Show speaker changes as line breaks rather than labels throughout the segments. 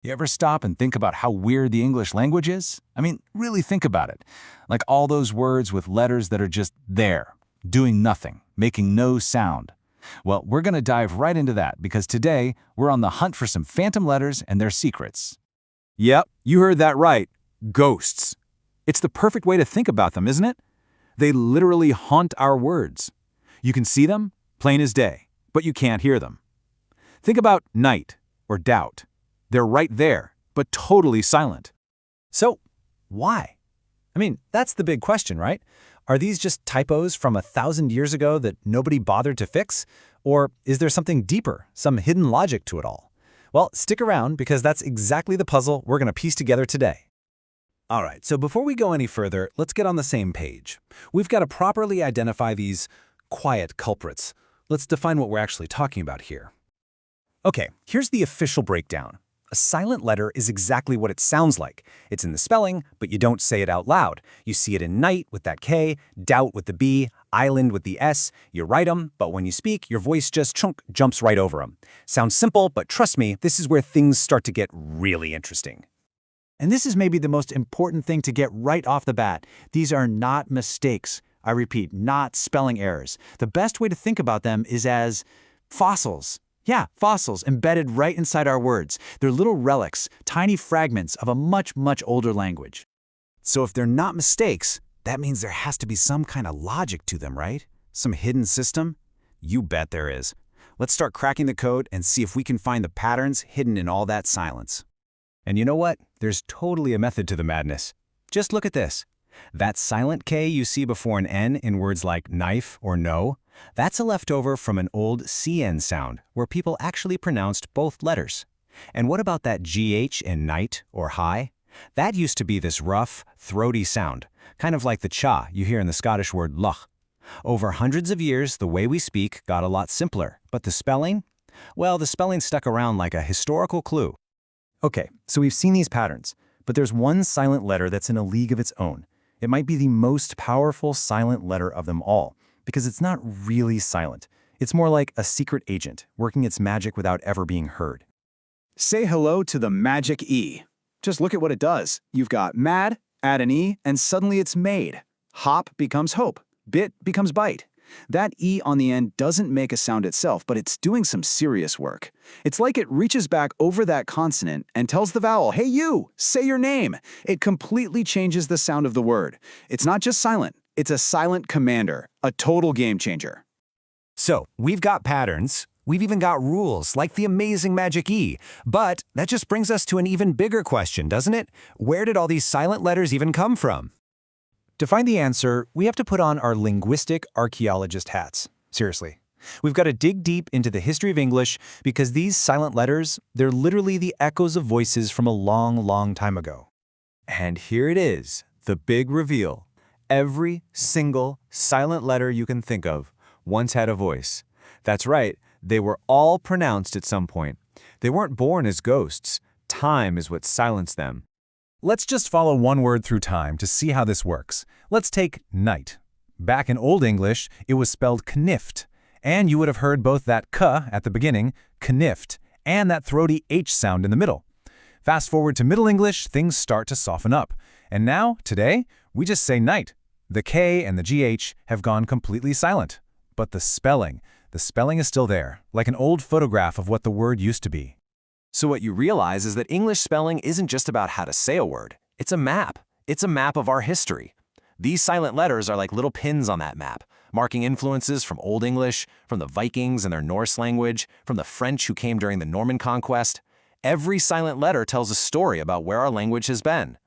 You ever stop and think about how weird the English language is? I mean, really think about it. Like all those words with letters that are just there, doing nothing, making no sound. Well, we're going to dive right into that because today we're on the hunt for some phantom letters and their secrets.
Yep, you heard that right. Ghosts. It's the perfect way to think about them, isn't it? They literally haunt our words. You can see them, plain as day, but you can't hear them. Think about night or doubt. They're right there, but totally silent.
So, why? I mean, that's the big question, right? Are these just typos from 1,000 years ago that nobody bothered to fix? Or is there something deeper, some hidden logic to it all? Well, stick around because that's exactly the puzzle we're going to piece together today. All right, so before we go any further, let's get on the same page. We've got to properly identify these quiet culprits. Let's define what we're actually talking about here. Okay, here's the official breakdown. A silent letter is exactly what it sounds like. It's in the spelling, but you don't say it out loud. You see it in night with that K, doubt with the B, island with the S. You write them, but when you speak, your voice just jumps right over them. Sounds simple, but trust me, this is where things start to get really interesting.
And this is maybe the most important thing to get right off the bat. These are not mistakes. I repeat, not spelling errors. The best way to think about them is as fossils. Yeah, fossils embedded right inside our words. They're little relics, tiny fragments of a much, much older language.
So if they're not mistakes, that means there has to be some kind of logic to them, right? Some hidden system? You bet there is. Let's start cracking the code and see if we can find the patterns hidden in all that silence. And you know what? There's totally a method to the madness. Just look at this. That silent K you see before an N in words like knife or no, that's a leftover from an old CN sound where people actually pronounced both letters. And what about that GH in night or high? That used to be this rough, throaty sound, kind of like the cha you hear in the Scottish word loch. Over hundreds of years, the way we speak got a lot simpler, but the spelling? Well, the spelling stuck around like a historical clue. Okay, so we've seen these patterns, but there's one silent letter that's in a league of its own. It might be the most powerful silent letter of them all, because it's not really silent. It's more like a secret agent, working its magic without ever being heard.
Say hello to the magic E. Just look at what it does. You've got mad, add an E, and suddenly it's made. Hop becomes hope. Bit becomes bite. That E on the end doesn't make a sound itself, but it's doing some serious work. It's like it reaches back over that consonant and tells the vowel, hey you, say your name. It completely changes the sound of the word. It's not just silent, it's a silent commander, a total game changer.
So, we've got patterns, we've even got rules, like the amazing magic E. But that just brings us to an even bigger question, doesn't it? Where did all these silent letters even come from? To find the answer, we have to put on our linguistic archaeologist hats. Seriously. We've got to dig deep into the history of English because these silent letters, they're literally the echoes of voices from a long, long time ago. And here it is, the big reveal. Every single silent letter you can think of once had a voice. That's right, they were all pronounced at some point. They weren't born as ghosts. Time is what silenced them. Let's just follow one word through time to see how this works. Let's take night. Back in Old English, it was spelled knift, and you would have heard both that k at the beginning, knift, and that throaty H sound in the middle. Fast forward to Middle English, things start to soften up. And now, today, we just say night. The K and the GH have gone completely silent. But the spelling is still there, like an old photograph of what the word used to be. So what you realize is that English spelling isn't just about how to say a word. It's a map. It's a map of our history. These silent letters are like little pins on that map, marking influences from Old English, from the Vikings and their Norse language, from the French who came during the Norman Conquest. Every silent letter tells a story about where our language has been.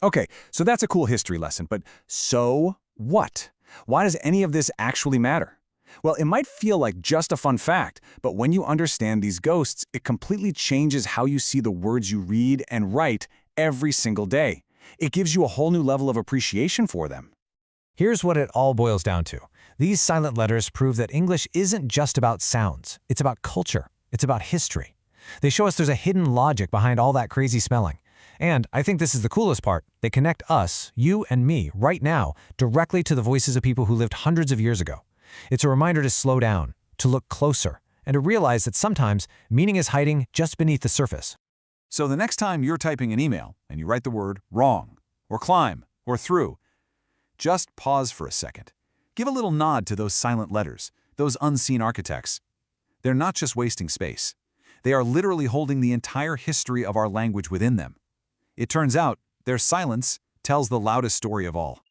Okay, so that's a cool history lesson, but so what? Why does any of this actually matter? Well, it might feel like just a fun fact, but when you understand these ghosts, it completely changes how you see the words you read and write every single day. It gives you a whole new level of appreciation for them. Here's what it all boils down to. These silent letters prove that English isn't just about sounds. It's about culture. It's about history. They show us there's a hidden logic behind all that crazy spelling. And I think this is the coolest part. They connect us, you and me, right now, directly to the voices of people who lived hundreds of years ago. It's a reminder to slow down, to look closer, and to realize that sometimes meaning is hiding just beneath the surface.
So the next time you're typing an email and you write the word wrong, or climb, or through, just pause for a second. Give a little nod to those silent letters, those unseen architects. They're not just wasting space. They are literally holding the entire history of our language within them. It turns out, their silence tells the loudest story of all.